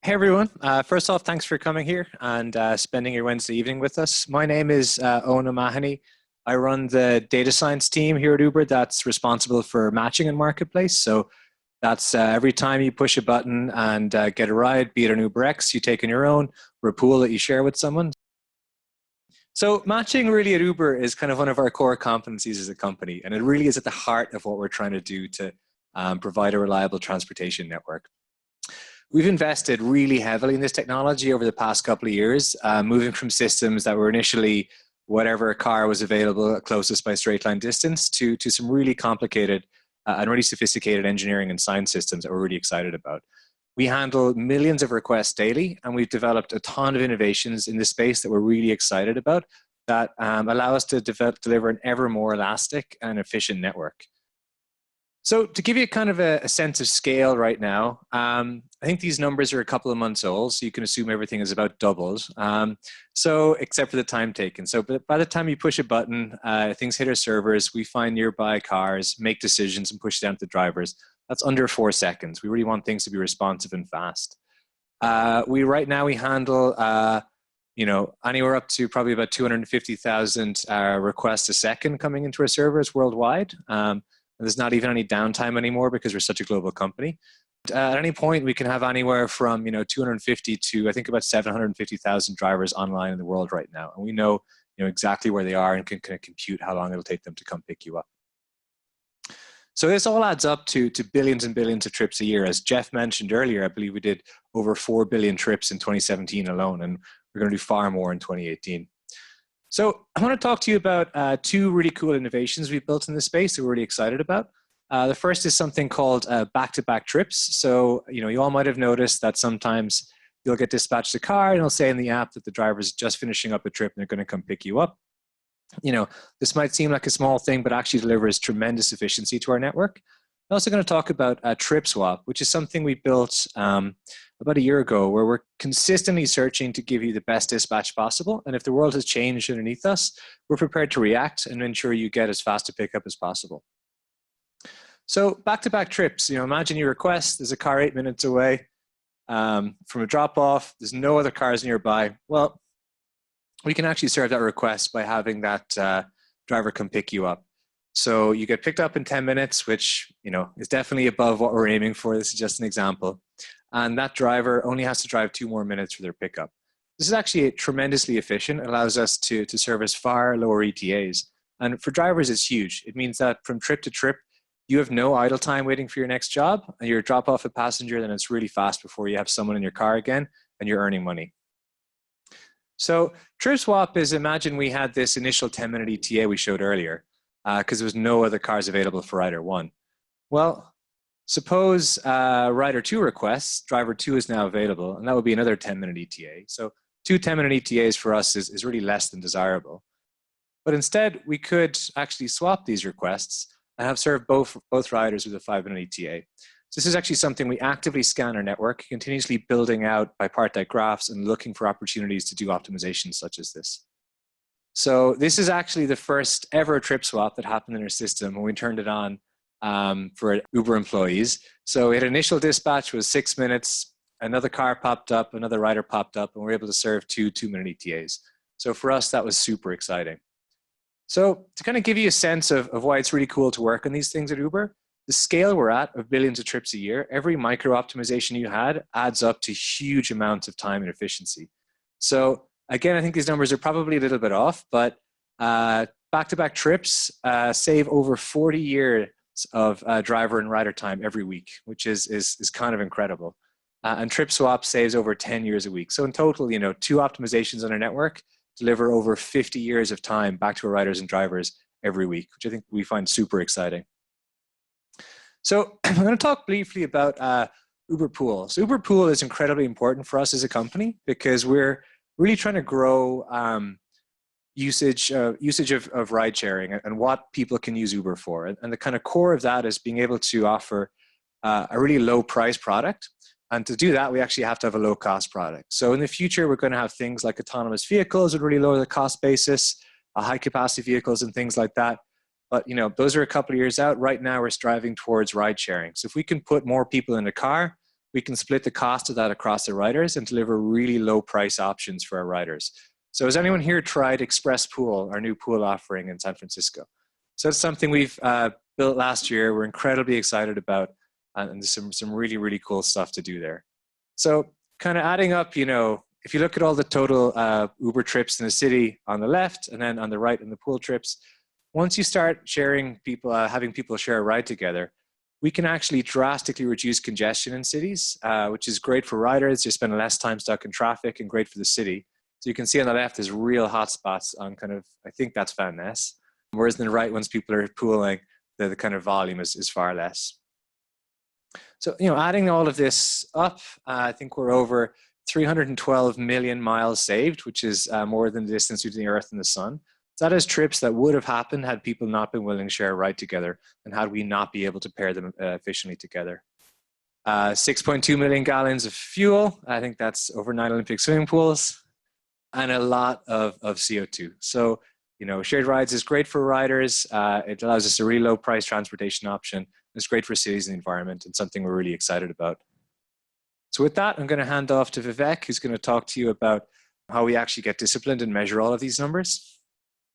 Hey everyone. First off, thanks for coming here and spending your Wednesday evening with us. My name is Eoin O'Mahony. I run the data science team here at Uber that's responsible for matching in marketplace. So that's every time you push a button and get a ride, be it an UberX you take on your own, or a pool that you share with someone. So matching really at Uber is kind of one of our core competencies as a company, and it really is at the heart of what we're trying to do to provide a reliable transportation network. We've invested really heavily in this technology over the past couple of years, moving from systems that were initially whatever car was available closest by straight line distance to some really complicated and really sophisticated engineering and science systems that we're really excited about. We handle millions of requests daily, and we've developed a ton of innovations in this space that we're really excited about that allow us to deliver an ever more elastic and efficient network. So to give you kind of a sense of scale right now, I think these numbers are a couple of months old, so you can assume everything is about doubled. So except for the time taken. So by the time you push a button, things hit our servers, we find nearby cars, make decisions and push it down to the drivers. That's under 4 seconds. We really want things to be responsive and fast. Right now we handle anywhere up to probably about 250,000 requests a second coming into our servers worldwide. There's not even any downtime anymore because we're such a global company. At any point, we can have anywhere from 250 to I think about 750,000 drivers online in the world right now, and we know exactly where they are and can kind of compute how long it'll take them to come pick you up. So this all adds up to billions and billions of trips a year. As Jeff mentioned earlier, I believe we did over 4 billion trips in 2017 alone, and we're going to do far more in 2018. So I want to talk to you about two really cool innovations we've built in this space that we're really excited about. The first is something called back-to-back trips. So you all might have noticed that sometimes you'll get dispatched a car and it'll say in the app that the driver's just finishing up a trip and they're going to come pick you up. This might seem like a small thing, but actually delivers tremendous efficiency to our network. I'm also going to talk about trip swap, which is something we built about a year ago, where we're consistently searching to give you the best dispatch possible. And if the world has changed underneath us, we're prepared to react and ensure you get as fast a pickup as possible. So back-to-back trips, imagine you request, there's a car 8 minutes away from a drop-off, there's no other cars nearby. Well, we can actually serve that request by having that driver come pick you up. So you get picked up in 10 minutes, which is definitely above what we're aiming for. This is just an example. And that driver only has to drive 2 more minutes for their pickup. This is actually tremendously efficient. It allows us to service far lower ETAs. And for drivers, it's huge. It means that from trip to trip, you have no idle time waiting for your next job, and you drop off a passenger, then it's really fast before you have someone in your car again, and you're earning money. So trip swap is, imagine we had this initial 10-minute ETA we showed earlier, because there was no other cars available for rider 1. Well, suppose rider 2 requests, driver 2 is now available, and that would be another 10-minute ETA. So 2 10-minute ETAs for us is really less than desirable. But instead, we could actually swap these requests and have served both riders with a 5-minute ETA. So this is actually something we actively scan our network, continuously building out bipartite graphs and looking for opportunities to do optimizations such as this. So this is actually the first ever trip swap that happened in our system when we turned it on for Uber employees. So its initial dispatch was 6 minutes, another car popped up, another rider popped up, and we were able to serve 2 2-minute ETAs. So for us, that was super exciting. So to kind of give you a sense of why it's really cool to work on these things at Uber, the scale we're at of billions of trips a year, every micro optimization you had adds up to huge amounts of time and efficiency. So again, I think these numbers are probably a little bit off, but back-to-back trips save over 40 years of driver and rider time every week, which is kind of incredible. And trip swap saves over 10 years a week. So in total, 2 optimizations on our network deliver over 50 years of time back to our riders and drivers every week, which I think we find super exciting. So I'm going to talk briefly about UberPOOL. So UberPOOL is incredibly important for us as a company because we're really trying to grow usage of ride sharing and what people can use Uber for. And the kind of core of that is being able to offer a really low price product. And to do that, we actually have to have a low cost product. So in the future, we're going to have things like autonomous vehicles that really lower the cost basis, high capacity vehicles and things like that. But those are a couple of years out. Right now, we're striving towards ride sharing. So if we can put more people in a car we can split the cost of that across the riders and deliver really low price options for our riders. So has anyone here tried Express Pool, our new pool offering in San Francisco? So it's something we've built last year. We're incredibly excited about, and there's some really, really cool stuff to do there. So kind of adding up, you know, if you look at all the total Uber trips in the city on the left, and then on the right in the pool trips, once you start sharing people, having people share a ride together, we can actually drastically reduce congestion in cities, which is great for riders. You're spending less time stuck in traffic and great for the city. So you can see on the left, there's real hotspots on kind of, I think that's Van Ness. Whereas on the right, once people are pooling, the kind of volume is far less. So, you know, adding all of this up, I think we're over 312 million miles saved, which is more than the distance between the Earth and the Sun. So that is trips that would have happened had people not been willing to share a ride together and had we not be able to pair them efficiently together. 6.2 million gallons of fuel. I think that's over 9 Olympic swimming pools, and a lot of CO2. So, you know, shared rides is great for riders. It allows us a really low price transportation option. It's great for cities and the environment, and something we're really excited about. So with that, I'm going to hand off to Vivek, who's going to talk to you about how we actually get disciplined and measure all of these numbers.